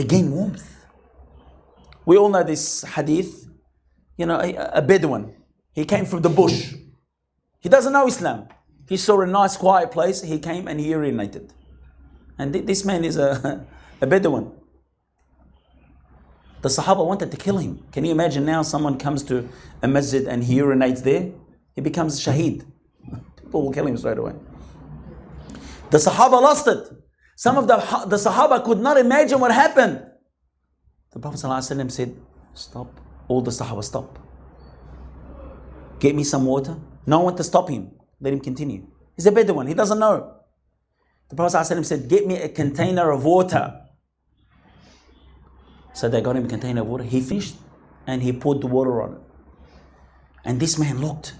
Again, warmth. We all know this hadith. A Bedouin. He came from the bush. He doesn't know Islam. He saw a nice quiet place. He came and he urinated. And this man is a Bedouin. The Sahaba wanted to kill him. Can you imagine now someone comes to a masjid and he urinates there? He becomes shaheed. People will kill him straight away. The Sahaba lost it. Some of the Sahaba could not imagine what happened. The Prophet ﷺ said, stop. All the Sahaba stop. Get me some water. No one to stop him. Let him continue. He's a Bedouin. He doesn't know. The Prophet ﷺ said, get me a container of water. So they got him a container of water. He finished and he poured the water on it. And this man looked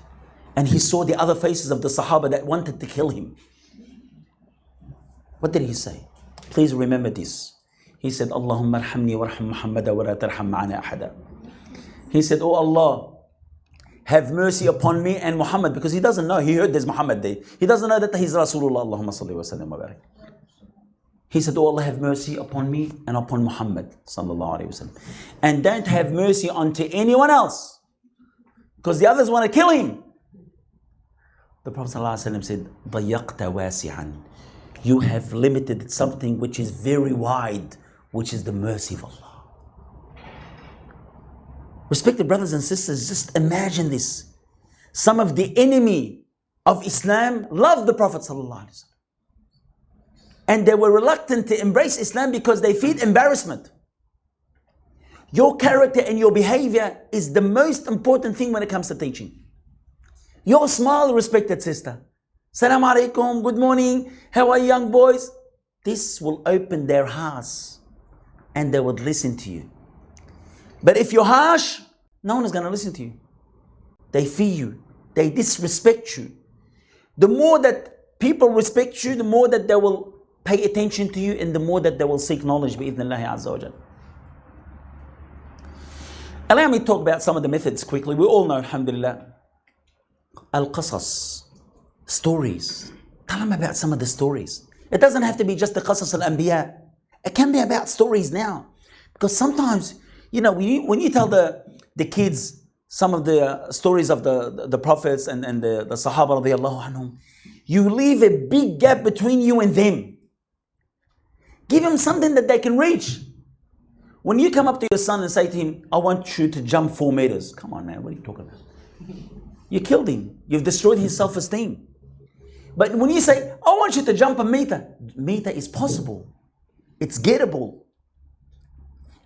and he saw the other faces of the Sahaba that wanted to kill him. What did he say? Please remember this. He said, Allahumma arhamni warham Muhammada wa la tarham ma'ana ahada. He said, oh Allah, have mercy upon me and Muhammad, because he doesn't know. He heard there's Muhammad there. He doesn't know that he's Rasulullah. Allahumma salli wa sallim wa barak. He said, oh Allah, have mercy upon me and upon Muhammad sallallahu alayhi wa sallam. And don't have mercy onto anyone else, because the others want to kill him. The Prophet sallallahu alayhi wa sallam said, ضَيَّقْتَ وَاسِعًا. You have limited something which is very wide, which is the mercy of Allah. Respected brothers and sisters, just imagine this. Some of the enemy of Islam loved the Prophet ﷺ. And they were reluctant to embrace Islam because they feel embarrassment. Your character and your behavior is the most important thing when it comes to teaching. Your smile, respected sister. Salaam alaikum, good morning, how are you, young boys? This will open their hearts and they would listen to you. But if you're harsh, no one is going to listen to you. They fear you, they disrespect you. The more that people respect you, the more that they will pay attention to you and the more that they will seek knowledge bi-idhnillahi azza wa jal. Allow me to talk about some of the methods quickly. We all know, alhamdulillah, al-qasas. Stories. Tell them about some of the stories. It doesn't have to be just the qasas al-anbiya. It can be about stories now. Because sometimes, when you tell the kids some of the stories of the prophets and the Sahaba radiallahu anhum, you leave a big gap between you and them. Give them something that they can reach. When you come up to your son and say to him, I want you to jump 4 meters. Come on, man, what are you talking about? You killed him. You've destroyed his self-esteem. But when you say, I want you to jump a meter is possible. It's gettable.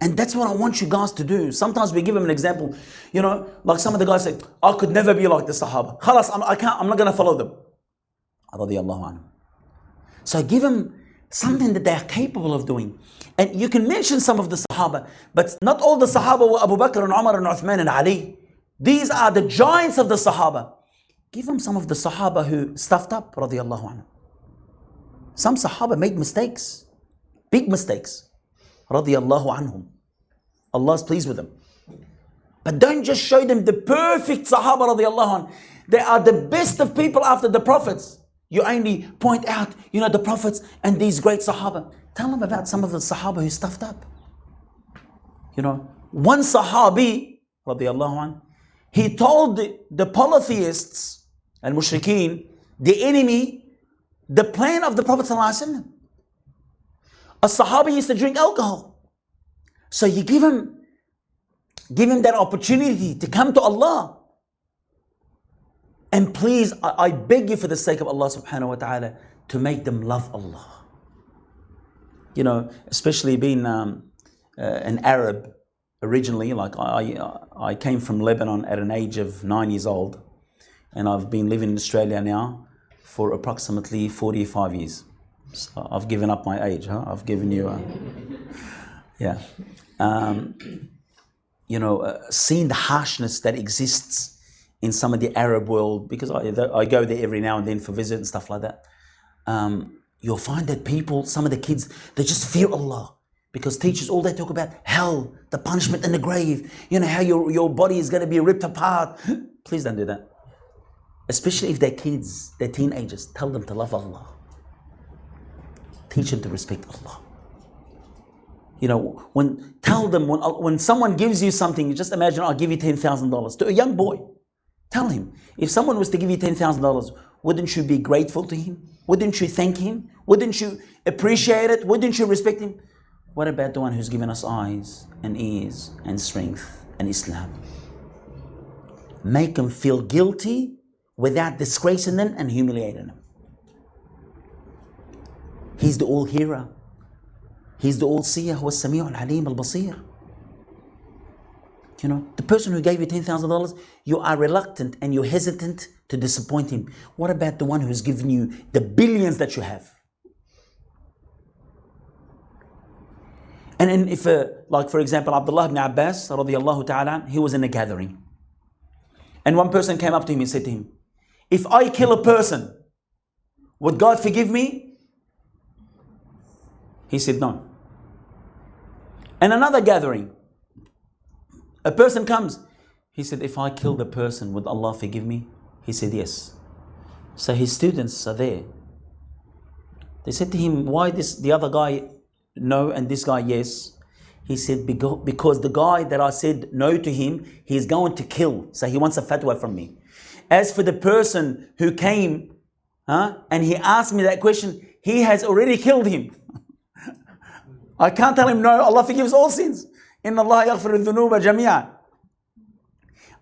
And that's what I want you guys to do. Sometimes we give them an example. Like some of the guys say, I could never be like the Sahaba. Khalas, I'm not going to follow them. Radiallahu anhu. So give them something that they are capable of doing. And you can mention some of the Sahaba, but not all the Sahaba were Abu Bakr and Umar and Uthman and Ali. These are the giants of the Sahaba. Give them some of the Sahaba who stuffed up, radiallahu anhu. Some Sahaba made mistakes, big mistakes, radiallahu anhum. Allah is pleased with them. But don't just show them the perfect Sahaba, radiallahu anhu. They are the best of people after the Prophets. You only point out, the Prophets and these great Sahaba. Tell them about some of the Sahaba who stuffed up. One Sahabi, radiallahu anhu, he told the polytheists and mushrikeen, the enemy, the plan of the Prophet ﷺ. A Sahabi used to drink alcohol. So you give him that opportunity to come to Allah. And please, I beg you for the sake of Allah subhanahu wa ta'ala, to make them love Allah. Especially being an Arab originally, like I came from Lebanon at an age of 9 years old. And I've been living in Australia now for approximately 45 years. So I've given up my age, huh? I've given you seeing the harshness that exists in some of the Arab world, because I go there every now and then for visit and stuff like that. You'll find that people, some of the kids, they just fear Allah. Because teachers, all they talk about, hell, the punishment in the grave, how your body is going to be ripped apart. Please don't do that. Especially if they're kids, they're teenagers. Tell them to love Allah. Teach them to respect Allah. You know, tell them when someone gives you something, you just imagine, I'll give you $10,000 to a young boy. Tell him, if someone was to give you $10,000, wouldn't you be grateful to him? Wouldn't you thank him? Wouldn't you appreciate it? Wouldn't you respect him? What about the one who's given us eyes and ears and strength and Islam? Make them feel guilty without disgracing them and humiliating them. He's the all-hearer. He's the all-seer. هو السميع العليم البصير. You know, the person who gave you $10,000, you are reluctant and you're hesitant to disappoint him. What about the one who's given you the billions that you have? And if, like for example, Abdullah ibn Abbas, radiallahu ta'ala, he was in a gathering. And one person came up to him and said to him, if I kill a person, would God forgive me? He said, no. And another gathering, a person comes. He said, if I killed a person, would Allah forgive me? He said, yes. So his students are there. They said to him, why the other guy no and this guy yes? He said, because the guy that I said no to him, he's going to kill. So he wants a fatwa from me. As for the person who came and he asked me that question, he has already killed him. I can't tell him no, Allah forgives all sins. Inna Allah yaghfiru dhunuba jami'an.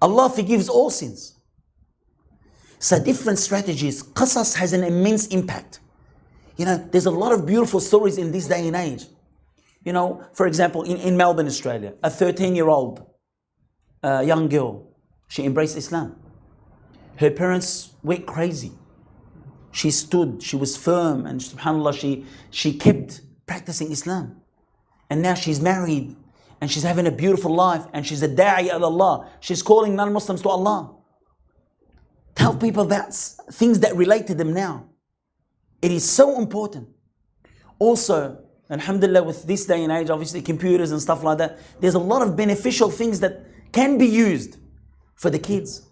Allah forgives all sins. So different strategies. Qasas has an immense impact. You know, there's a lot of beautiful stories in this day and age. You know, for example, in Melbourne, Australia, a 13-year-old young girl, she embraced Islam. Her parents went crazy. She stood, she was firm, and subhanAllah, she kept practicing Islam. And now she's married, and she's having a beautiful life, and she's a da'i Allah. She's calling non-Muslims to Allah. Tell people about things that relate to them now. It is so important. Also, alhamdulillah, with this day and age, obviously computers and stuff like that, there's a lot of beneficial things that can be used for the kids.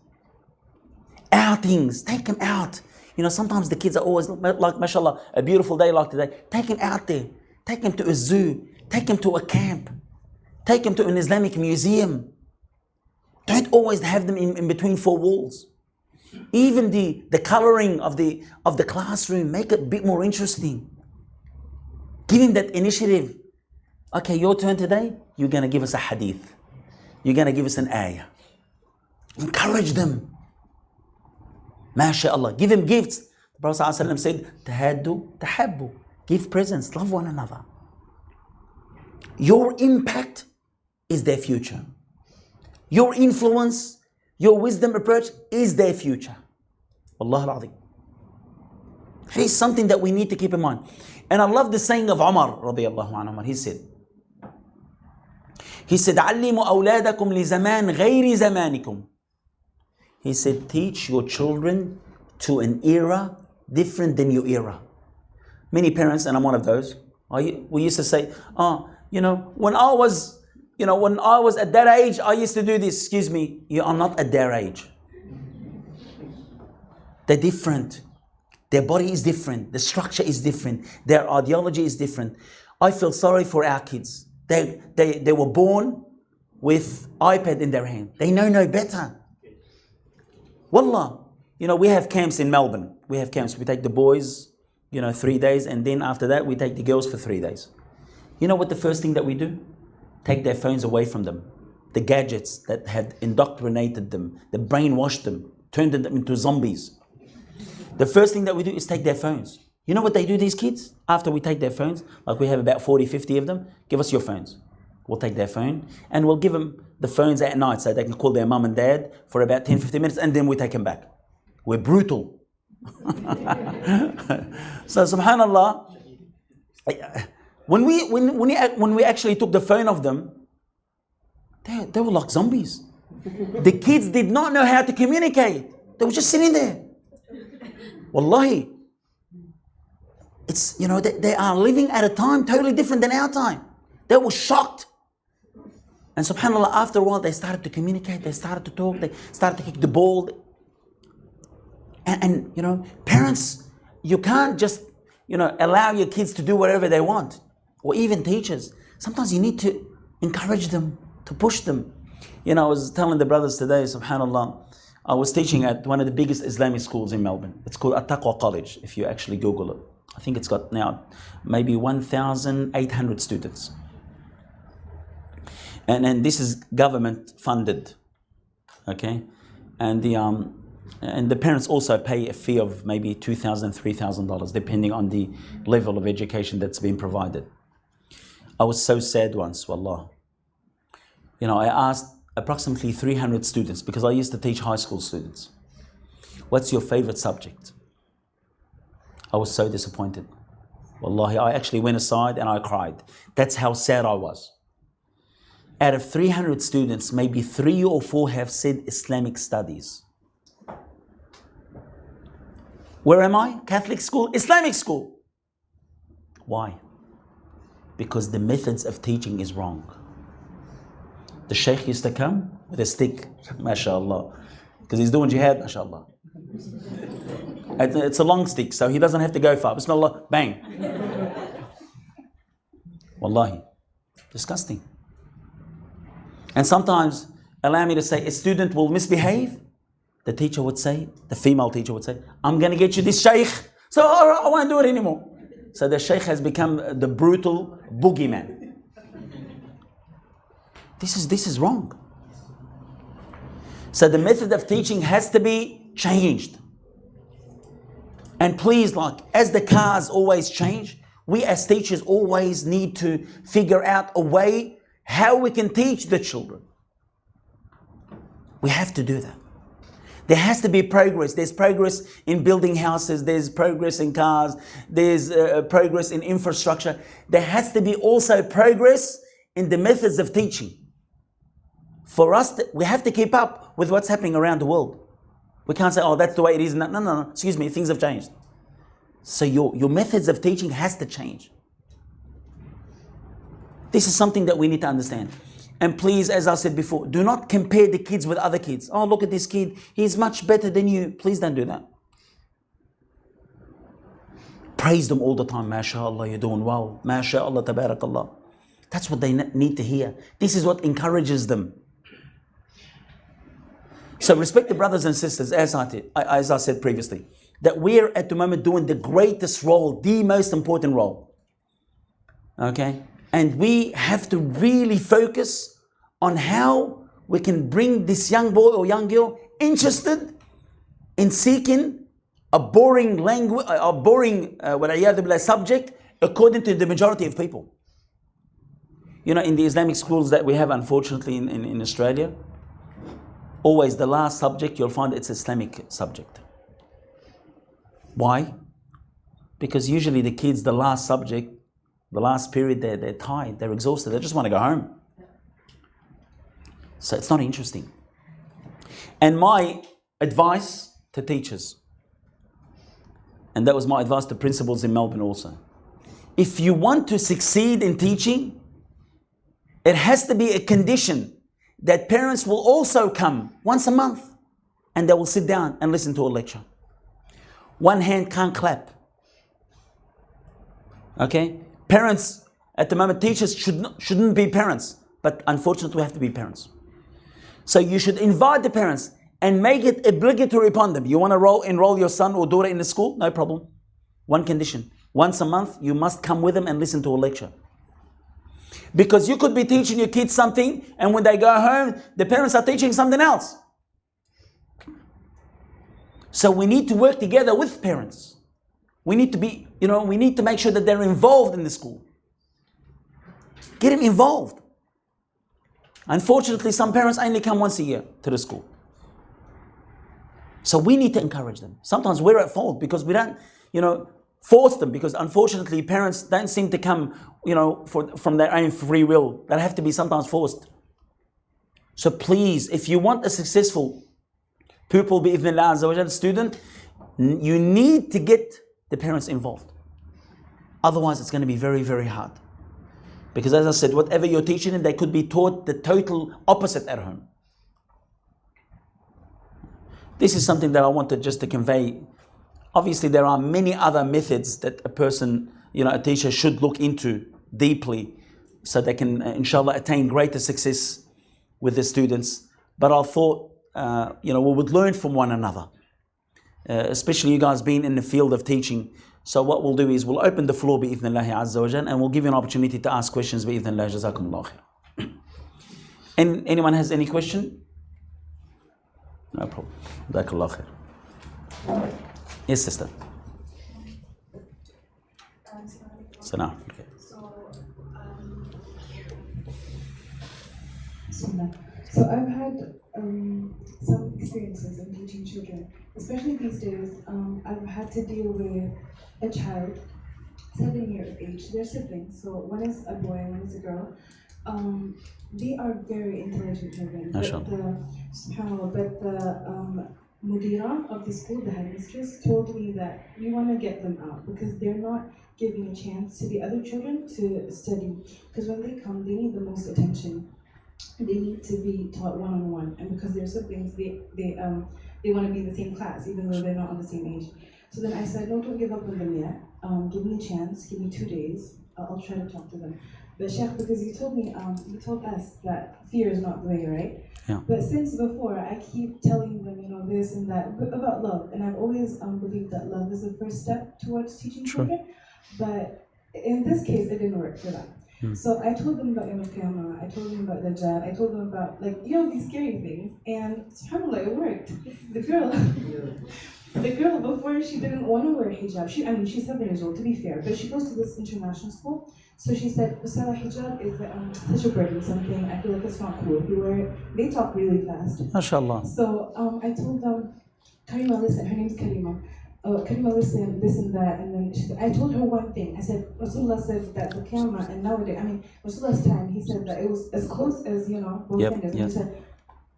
Outings, take them out. You know, sometimes the kids are always like, mashallah, a beautiful day like today. Take them out there. Take them to a zoo. Take them to a camp. Take them to an Islamic museum. Don't always have them in between four walls. Even the coloring of the classroom, make it a bit more interesting. Give him that initiative. Okay, your turn today. You're going to give us a hadith. You're going to give us an ayah. Encourage them. MashaAllah. Give him gifts. The Prophet ﷺ said, Tahaddu, tahabbu. Give presents. Love one another. Your impact is their future. Your influence, your wisdom approach is their future. Wallah al-Azim. It is something that we need to keep in mind. And I love the saying of Umar radiallahu anhu. He said, عَلِّمُوا أَوْلَادَكُمْ لِزَمَانٍ غَيْرِ زَمَانِكُمْ. He said, teach your children to an era different than your era. Many parents, and I'm one of those, we used to say, when I was at that age, I used to do this. Excuse me, you are not at their age. They're different. Their body is different. The structure is different. Their ideology is different. I feel sorry for our kids. They were born with iPad in their hand. They know no better. Wallah, we have camps in Melbourne. We have camps. We take the boys, 3 days, and then after that, we take the girls for 3 days. You know what the first thing that we do? Take their phones away from them. The gadgets that had indoctrinated them, that brainwashed them, turned them into zombies. The first thing that we do is take their phones. You know what they do, these kids? After we take their phones, like we have about 40, 50 of them, give us your phones. We'll take their phone and we'll give them the phones at night so they can call their mum and dad for about 10, 15 minutes and then we take them back. We're brutal. So subhanallah, when we actually took the phone of them, they were like zombies. The kids did not know how to communicate. They were just sitting there. Wallahi, it's, they are living at a time totally different than our time. They were shocked. And subhanAllah, after a while, they started to communicate, they started to talk, they started to kick the ball. And parents, you can't just, allow your kids to do whatever they want. Or even teachers. Sometimes you need to encourage them, to push them. I was telling the brothers today, subhanAllah, I was teaching at one of the biggest Islamic schools in Melbourne. It's called At-Taqwa College, if you actually Google it. I think it's got now maybe 1,800 students. And this is government funded, okay? And the parents also pay a fee of maybe $2,000, $3,000, depending on the level of education that's been provided. I was so sad once, wallah. I asked approximately 300 students, because I used to teach high school students, what's your favorite subject? I was so disappointed. Wallahi, I actually went aside and I cried. That's how sad I was. Out of 300 students, maybe 3 or 4 have said Islamic studies. Where am I? Catholic school, Islamic school. Why? Because the methods of teaching is wrong. The sheikh used to come with a stick, mashallah, because he's doing jihad, mashallah. It's a long stick, so he doesn't have to go far. Bismillah, bang. Wallahi, disgusting. And sometimes, allow me to say, a student will misbehave. The teacher would say, the female teacher would say, I'm going to get you this sheikh, so I won't do it anymore. So the sheikh has become the brutal boogeyman. This is wrong. So the method of teaching has to be changed. And please, as the cars always change, we as teachers always need to figure out a way how we can teach the children. We have to do that. There has to be progress. There's progress in building houses. There's progress in cars. There's progress in infrastructure. There has to be also progress in the methods of teaching. For us, we have to keep up with what's happening around the world. We can't say, oh, that's the way it is. No. Excuse me, things have changed. So your methods of teaching has to change. This is something that we need to understand. And please, as I said before, do not compare the kids with other kids. Oh, look at this kid. He's much better than you. Please don't do that. Praise them all the time. MashaAllah, you're doing well. MashaAllah, tabarakallah. That's what they need to hear. This is what encourages them. So respect the brothers and sisters, as I said previously, that we're at the moment doing the greatest role, the most important role. Okay? And we have to really focus on how we can bring this young boy or young girl interested in seeking a boring language, a boring subject according to the majority of people. In the Islamic schools that we have, unfortunately, in Australia, always the last subject, you'll find it's Islamic subject. Why? Because usually the kids, the last subject, the last period, they're tired, they're exhausted, they just want to go home. So it's not interesting. And my advice to teachers, and that was my advice to principals in Melbourne also, if you want to succeed in teaching, it has to be a condition that parents will also come once a month and they will sit down and listen to a lecture. One hand can't clap. Okay? Parents, at the moment, teachers shouldn't be parents, but unfortunately we have to be parents. So you should invite the parents and make it obligatory upon them. You want to enroll your son or daughter in the school? No problem. One condition. Once a month, you must come with them and listen to a lecture. Because you could be teaching your kids something, and when they go home, the parents are teaching something else. So we need to work together with parents. We need to be, we need to make sure that they're involved in the school. Get them involved. Unfortunately, some parents only come once a year to the school. So we need to encourage them. Sometimes we're at fault because we don't, force them, because unfortunately parents don't seem to come, from their own free will. They have to be sometimes forced. So please, if you want a successful pupil, bi'idhnillah azza wa jal, student, you need to get the parents involved. Otherwise, it's going to be very, very hard. Because as I said, whatever you're teaching them, they could be taught the total opposite at home. This is something that I wanted just to convey. Obviously, there are many other methods that a person, a teacher should look into deeply, so they can, inshallah, attain greater success with the students. But I thought, we would learn from one another, especially you guys being in the field of teaching. So what we'll do is we'll open the floor bi'ithnillahi azza wa jal, and we'll give you an opportunity to ask questions bi'ithnillahi. Jazakumullah khair. And anyone has any question? No problem. Jazakallah khair. Yes, sister. Salam. Okay. So I've had some experiences in teaching children, especially these days. I've had to deal with a child, 7 years of age. They're siblings, so one is a boy, one is a girl. They are very intelligent children. But the mudira of the school, the headmistress, told me that we want to get them out because they're not giving a chance to the other children to study. Because when they come, they need the most attention. They need to be taught one-on-one, and because they're siblings, they want to be in the same class, even though they're not on the same age. So then I said, no, don't give up on them yet. Give me a chance. Give me 2 days. I'll try to talk to them. But Sheikh, because you told us that fear is not the way, right? Yeah. But since before, I keep telling them, this and that about love, and I've always believed that love is the first step towards teaching children. But in this case, it didn't work for them. So I told them about Yom Al-Qiyamah, I told them about Dajjal, I told them about these scary things, and subhanAllah, it worked. The girl before, she didn't want to wear hijab. She's 7 years old, to be fair, but she goes to this international school. So she said, Usala, hijab is such a burden, something I feel like it's not cool. If you wear it, they talk really fast. MashaAllah. So I told them, Karima, listen, her name's Karima. Karima, listen, this and that, and then she said, I told her one thing. I said, Rasulullah said that the Qiyamah, and nowadays, Rasulullah's time, he said that it was as close as, both enders. And he said,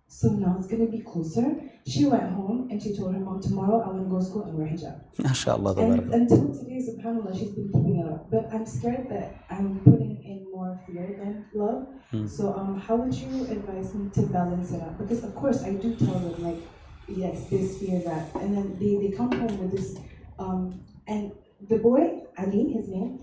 so now it's going to be closer. She went home and she told her mom, tomorrow I want to go to school and wear hijab. MashaAllah. And until today, subhanAllah, she's been keeping it up. But I'm scared that I'm putting in more fear than love. So how would you advise me to balance it out? Because of course I do tell them yes, this, fear, that. And then they come home with this, and the boy, Ali, his name,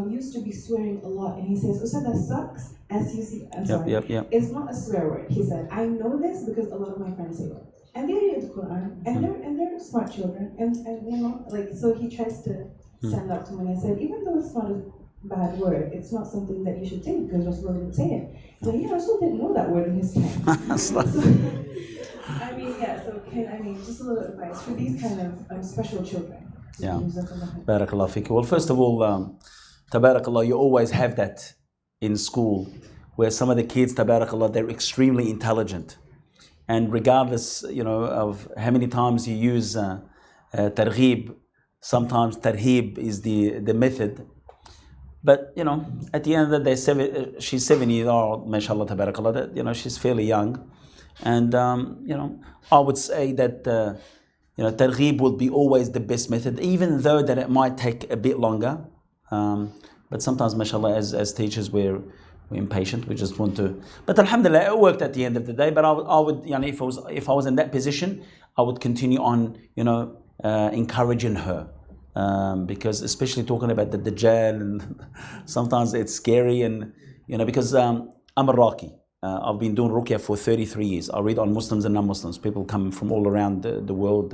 used to be swearing a lot, and he says, Ustad, that sucks, S-U-C, I'm sorry. It's not a swear word. He said, I know this because a lot of my friends say it. And they read the Quran, and they're smart children, and so he tries to stand up to me, and I said, even though it's not a bad word, it's not something that you should say because Rasulullah didn't say it. So Rasul didn't know that word in his time. Just a little advice for these kind of special children. Yeah. Barakallah fiki. Well, first of all, Tabarakallah, you always have that in school where some of the kids, Tabarakallah, they're extremely intelligent. And regardless, of how many times you use targhib, sometimes tarhib is the method. But, at the end of the day, she's 7 years old, mashallah, Tabarakallah, that, she's fairly young. And, I would say that, targhib will be always the best method, even though that it might take a bit longer. But sometimes, mashallah, as teachers, we're impatient. We just want to. But alhamdulillah, it worked at the end of the day. But I would, if I was in that position, I would continue on, encouraging her. Because especially talking about the Dajjal, and sometimes it's scary, and, because I'm a Raqi. I've been doing ruqya for 33 years. I read on Muslims and non-Muslims, people coming from all around the world.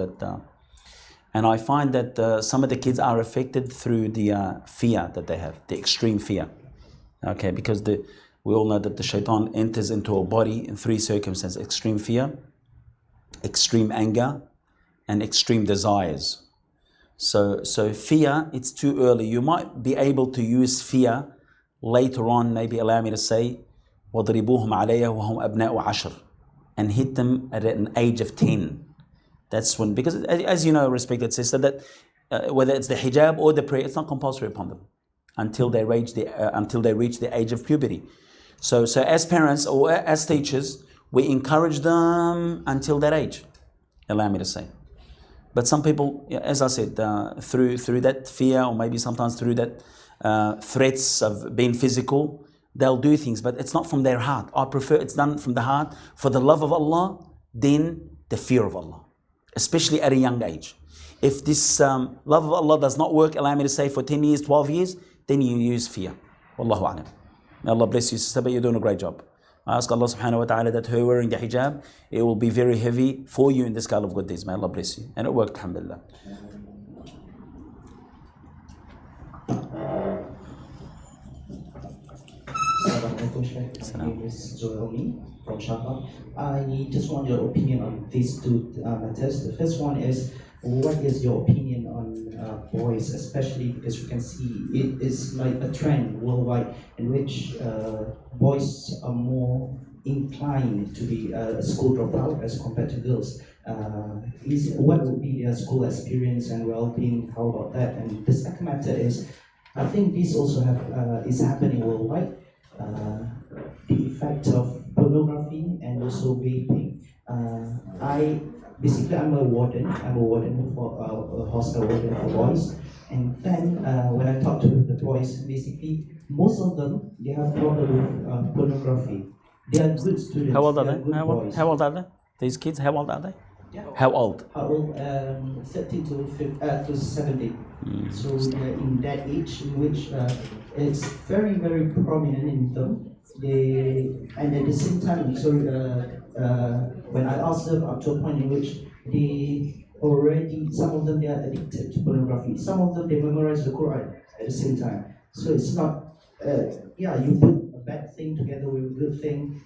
And I find that some of the kids are affected through the fear that they have, the extreme fear. Okay, because we all know that the shaitan enters into a body in 3 circumstances: extreme fear, extreme anger, and extreme desires. So fear, it's too early. You might be able to use fear later on, maybe allow me to say, وَضْرِبُوهُمْ عَلَيْهَا وَهُمْ أَبْنَاءُ عَشْرٍ, and hit them at an age of 10. That's when, because as you know, respected sister, that whether it's the hijab or the prayer, it's not compulsory upon them until they reach the age of puberty. So as parents or as teachers, we encourage them until that age, allow me to say. But some people, as I said, through that fear, or maybe sometimes through that threats of being physical, they'll do things, but it's not from their heart. I prefer it's done from the heart for the love of Allah, then the fear of Allah, especially at a young age. If this love of Allah does not work, allow me to say, for 10 years, 12 years, then you use fear. Wallahu a'lam. May Allah bless you, sister, but you're doing a great job. I ask Allah subhanahu wa ta'ala that her wearing the hijab, it will be very heavy for you in the scale of good deeds. May Allah bless you. And it worked, alhamdulillah. My name is Joelmi from Shahab. I just want your opinion on these two matters. The first one is, what is your opinion on boys, especially because you can see it is like a trend worldwide in which boys are more inclined to be a school dropout as compared to girls. What would be their school experience and well-being? How about that? And the second matter is, I think this also is happening worldwide. The effect of pornography and also vaping. I'm a warden. I'm a warden for a hostel warden for boys. And then when I talk to the boys, basically most of them they have problem with pornography. They are good students. How old are they? They? How old are they? These kids, how old are they? Yeah. How old? 13 to 17. So they're in that age in which it's very, very prominent in them. And at the same time, when I asked them up to a point in which some of them they are addicted to pornography. Some of them they memorize the Quran at the same time. So it's not, you put a bad thing together with a good thing.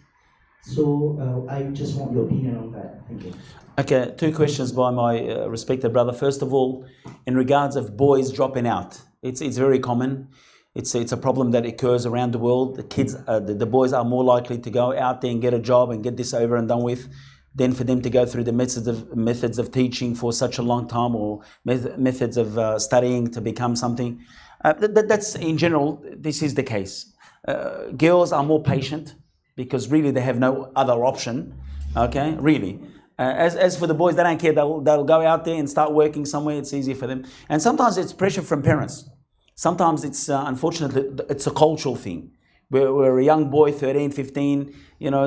So I just want your opinion on that. Thank you. Okay, two questions by my respected brother. First of all, in regards of boys dropping out, it's very common. It's a problem that occurs around the world. The kids, the boys are more likely to go out there and get a job and get this over and done with, than for them to go through the methods of teaching for such a long time, or methods of studying to become something. That's in general. This is the case. Girls are more patient because really they have no other option. Okay, really. As for the boys, they don't care. They'll go out there and start working somewhere. It's easier for them. And sometimes it's pressure from parents. Sometimes it's, unfortunately, it's a cultural thing. Where a young boy, 13, 15,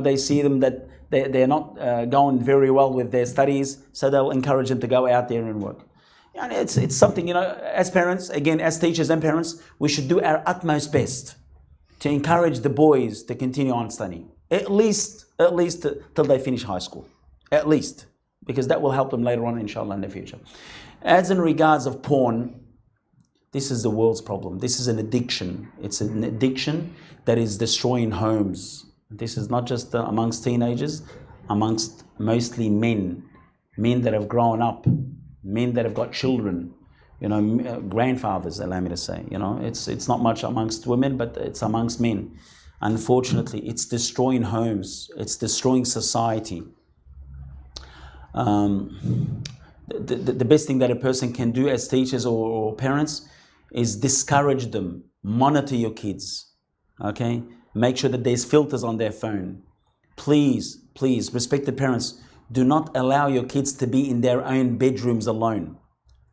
they see them that they're not going very well with their studies, so they'll encourage them to go out there and work. And it's something, as parents, again, as teachers and parents, we should do our utmost best to encourage the boys to continue on studying. At least till they finish high school. At least. Because that will help them later on, inshallah, in the future. As in regards of porn, this is the world's problem. This is an addiction. It's an addiction that is destroying homes. This is not just amongst teenagers, amongst mostly men that have grown up, men that have got children, grandfathers, allow me to say. It's not much amongst women, but it's amongst men. Unfortunately, it's destroying homes. It's destroying society. The best thing that a person can do as teachers or parents is discourage them, monitor your kids, okay? Make sure that there's filters on their phone. Please, respected parents, do not allow your kids to be in their own bedrooms alone.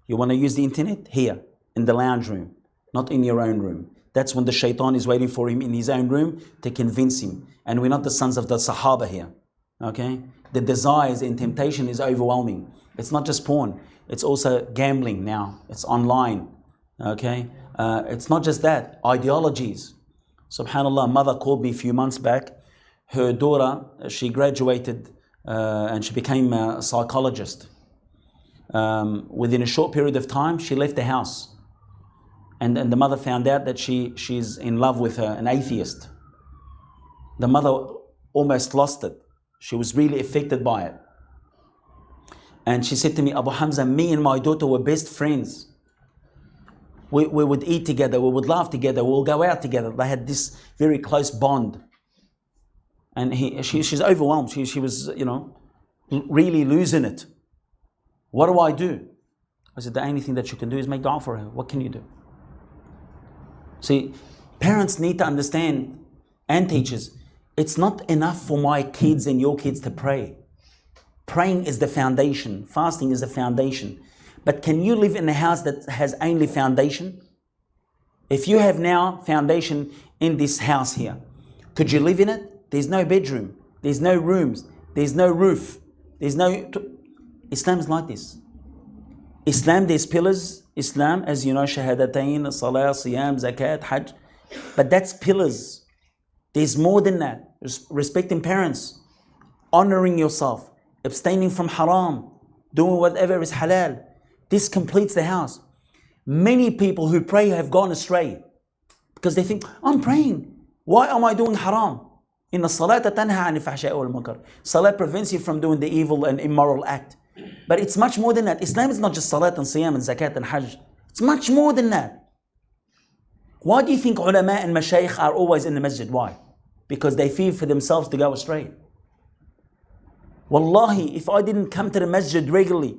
You want to use the internet? Here, in the lounge room, not in your own room. That's when the shaitan is waiting for him in his own room to convince him. And we're not the sons of the Sahaba here, okay? The desires and temptation is overwhelming. It's not just porn, it's also gambling now. It's online, okay? It's not just that, ideologies. SubhanAllah, a mother called me a few months back. Her daughter, she graduated and she became a psychologist. Within a short period of time, she left the house. And the mother found out that she's in love with an atheist. The mother almost lost it. She was really affected by it. And she said to me, Abu Hamza, me and my daughter were best friends. We would eat together, we would laugh together, we would go out together. They had this very close bond. And she's overwhelmed. She was, really losing it. What do I do? I said, the only thing that you can do is make dua for her. What can you do? See, parents need to understand, and teachers, it's not enough for my kids and your kids to pray. Praying is the foundation. Fasting is the foundation. But can you live in a house that has only foundation? If you have now foundation in this house here, could you live in it? There's no bedroom. There's no rooms. There's no roof. Islam's like this. Islam, there's pillars. Islam, as you know, shahadatain, salah, siyam, zakat, hajj. But that's pillars. There's more than that. Respecting parents, honoring yourself, abstaining from haram, doing whatever is halal. This completes the house. Many people who pray have gone astray because they think, I'm praying. Why am I doing haram? Inna salata tanha anil fahsha'i wal munkar. Salat prevents you from doing the evil and immoral act. But it's much more than that. Islam is not just salat and siyam and zakat and hajj. It's much more than that. Why do you think ulama and mashayikh are always in the masjid? Why? Because they fear for themselves to go astray. Wallahi, if I didn't come to the masjid regularly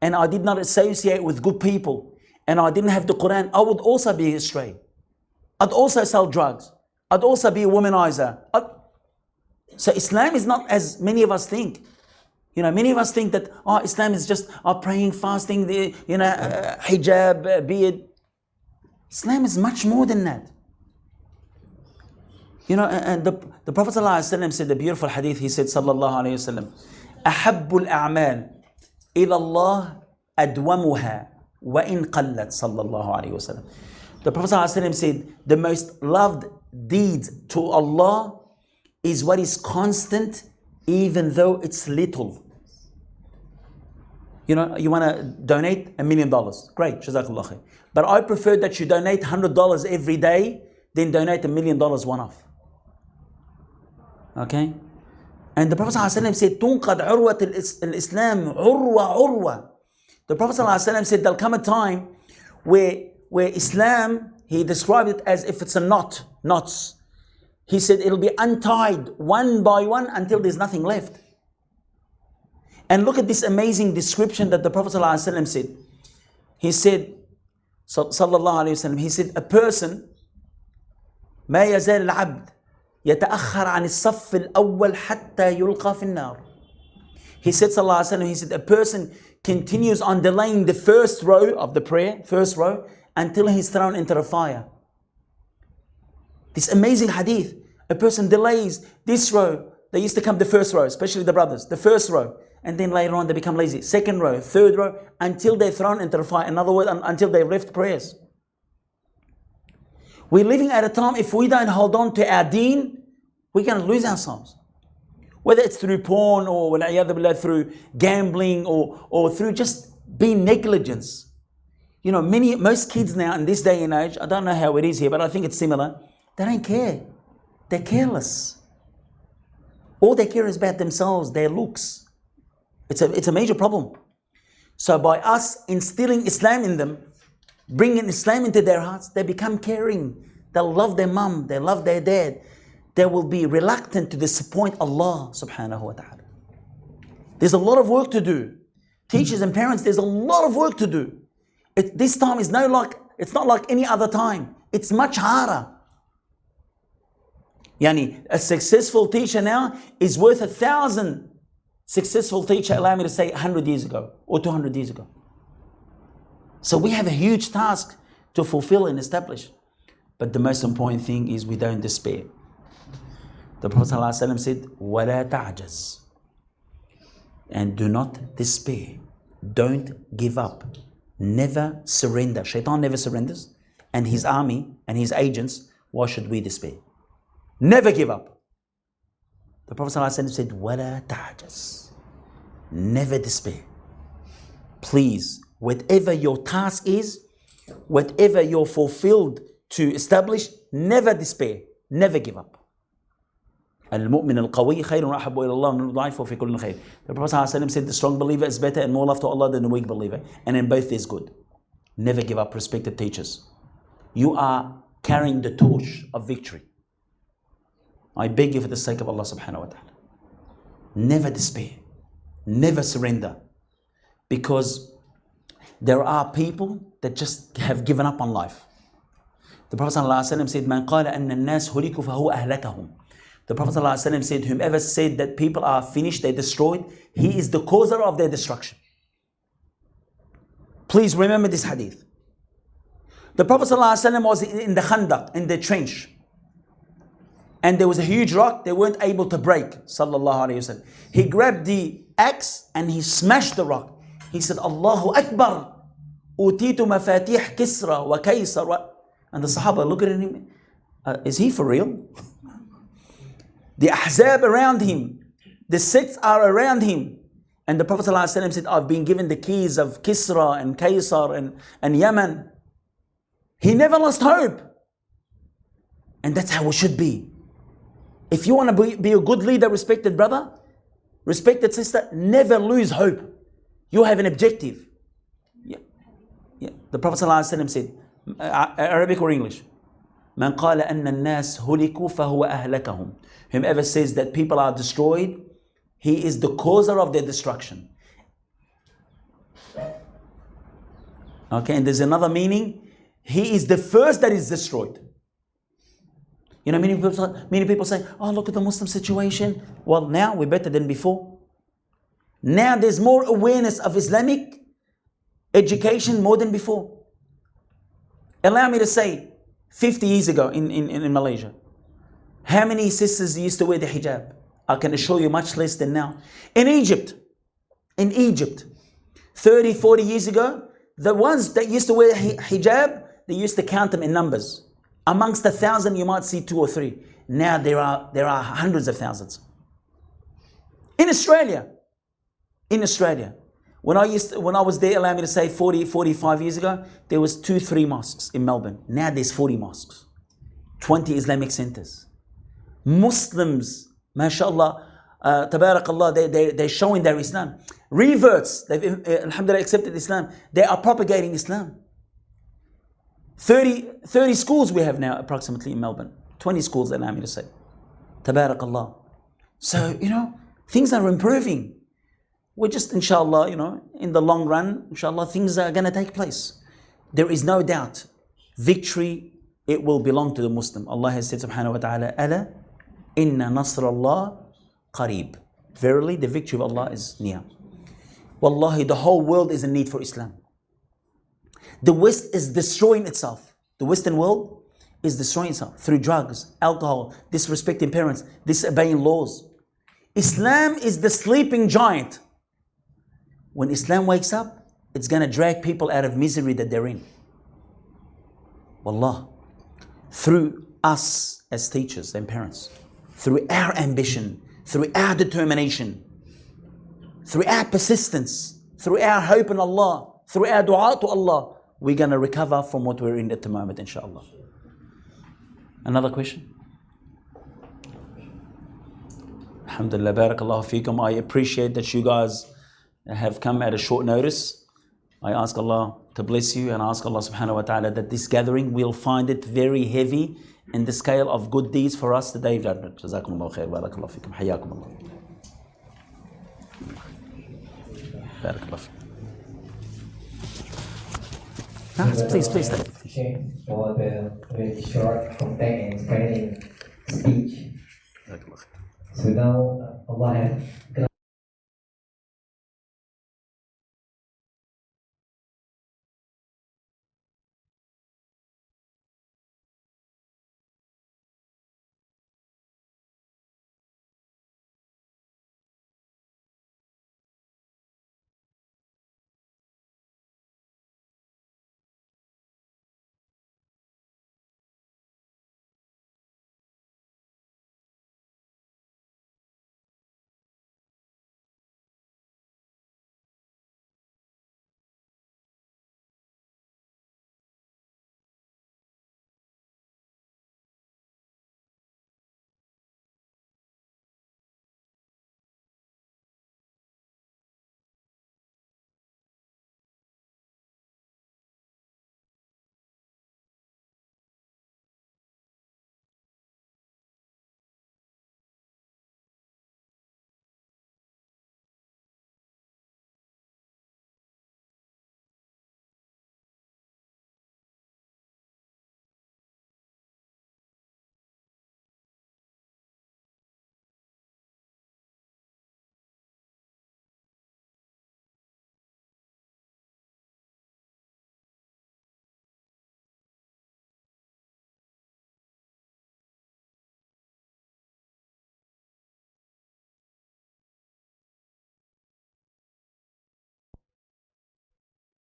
and I did not associate with good people and I didn't have the Quran, I would also be astray. I'd also sell drugs. I'd also be a womanizer. So Islam is not as many of us think. Many of us think that Islam is just praying, fasting, hijab, beard. Islam is much more than that. And the Prophet ﷺ said the beautiful hadith. He said, sallallahu alayhi wasallam, أحب الأعمال إلى الله أدومها وإن قلت, sallallahu alayhi wasallam. The Prophet ﷺ said, the most loved deeds to Allah is what is constant, even though it's little. You want to donate $1 million. Great, Jazakallah khair. But I prefer that you donate $100 every day than donate $1 million one-off. Okay? And the Prophet ﷺ said, تُنْقَدْ عُرْوَةِ الْإِسْلَامِ عُرْوَةً. The Prophet ﷺ said, there'll come a time where Islam, he described it as if it's a knots. He said it'll be untied one by one until there's nothing left. And look at this amazing description that the Prophet ﷺ said. He said, sallallahu alayhi wasallam, he said, a person, ما يزال العبد يتأخر عن الصف الأول حتى يلقى في النار. He said, sallallahu alayhi wasallam, he said, a person continues on delaying the first row of the prayer, until he's thrown into the fire. This amazing hadith. A person delays this row. They used to come the first row, especially the brothers, the first row. And then later on they become lazy. Second row, third row, until they're thrown into the fire. In other words, until they've left prayers. We're living at a time, if we don't hold on to our deen, we're going to lose ourselves. Whether it's through porn or through gambling or through just being negligence. Most kids now in this day and age, I don't know how it is here, but I think it's similar. They don't care. They're careless. All they care is about themselves, their looks. It's a major problem. So by us instilling Islam in them, bringing Islam into their hearts, they become caring. They'll love their mum, they love their dad. They will be reluctant to disappoint Allah subhanahu wa ta'ala. There's a lot of work to do. Teachers and parents, there's a lot of work to do. This time is it's not like any other time. It's much harder. A successful teacher now is worth 1,000 successful teacher, allow me to say 100 years ago or 200 years ago. So we have a huge task to fulfill and establish. But the most important thing is we don't despair. The Prophet ﷺ said, وَلَا تَعْجَزْ. And do not despair. Don't give up. Never surrender. Shaitan never surrenders. And his army and his agents, why should we despair? Never give up. The Prophet ﷺ said, وَلَا تَعْجَزْ. Never despair. Please, whatever your task is, whatever you're fulfilled to establish, never despair. Never give up. المؤمن القوي خير وأحب إلى الله من الضعيف وفي كل خير. The Prophet ﷺ said the strong believer is better and more love to Allah than the weak believer. And in both there's good. Never give up, respected teachers. You are carrying the torch of victory. I beg you for the sake of Allah subhanahu wa ta'ala. Never despair. Never surrender. Because there are people that just have given up on life. The Prophet ﷺ said, من قال أن الناس هلكوا فهو أهلكهم. The Prophet ﷺ said, whomever said that people are finished, they're destroyed, he is the causer of their destruction. Please remember this hadith. The Prophet ﷺ was in the Khandaq, in the trench. And there was a huge rock they weren't able to break. Sallallahu alayhi wasallam. He grabbed the axe and he smashed the rock. He said, Allahu Akbar. Utitu mafatih Kisra wa Kaysar. And the Sahaba look at him. Is he for real? The ahzab around him, the sects are around him. And the Prophet ﷺ said, I've been given the keys of Kisra and Kaysar and Yemen. He never lost hope. And that's how we should be. If you want to be a good leader, respected brother, respected sister, never lose hope. You have an objective. Yeah. The Prophet ﷺ said, Arabic or English? من قال أن الناس هلكوا فهو أهلكهم. Whomever says that people are destroyed, he is the causer of their destruction. Okay, and there's another meaning. He is the first that is destroyed. You know, many people say, oh, look at the Muslim situation. Well, now we're better than before. Now there's more awareness of Islamic education more than before. Allow me to say, 50 years ago in Malaysia, how many sisters used to wear the hijab? I can assure you much less than now. In Egypt, 30, 40 years ago, the ones that used to wear hijab, they used to count them in numbers. Amongst 1,000, you might see 2 or 3. Now there are hundreds of thousands. In Australia, when I was there, allow me to say 40, 45 years ago, there was 2, 3 mosques in Melbourne. Now there's 40 mosques, 20 Islamic centers. Muslims, mashallah, tabarakallah, they're showing their Islam. Reverts, they've alhamdulillah accepted Islam. They are propagating Islam. 30 schools we have now approximately in Melbourne. 20 schools, allow me to say. Tabarakallah. So, things are improving. We're just, inshallah, in the long run, inshallah, things are going to take place. There is no doubt. Victory, it will belong to the Muslim. Allah has said, subhanahu wa ta'ala, Ala inna nasrallah qareeb. Verily, the victory of Allah is near. Wallahi, the whole world is in need for Islam. The West is destroying itself. The Western world is destroying itself through drugs, alcohol, disrespecting parents, disobeying laws. Islam is the sleeping giant. When Islam wakes up, it's going to drag people out of misery that they're in. Wallah. Through us as teachers and parents, through our ambition, through our determination, through our persistence, through our hope in Allah, through our dua to Allah, we're going to recover from what we're in at the moment, inshallah. Another question? Alhamdulillah, barakallahu feekum. I appreciate that you guys have come at a short notice. I ask Allah to bless you, and I ask Allah subhanahu wa ta'ala that this gathering, we'll find it very heavy in the scale of good deeds for us today. Jazakumullah khair, barakallahu feekum, hayakum Allah. Barakallahu feekum. Please stay. Okay, for the very short, compact and inspiring speech. So now Allah has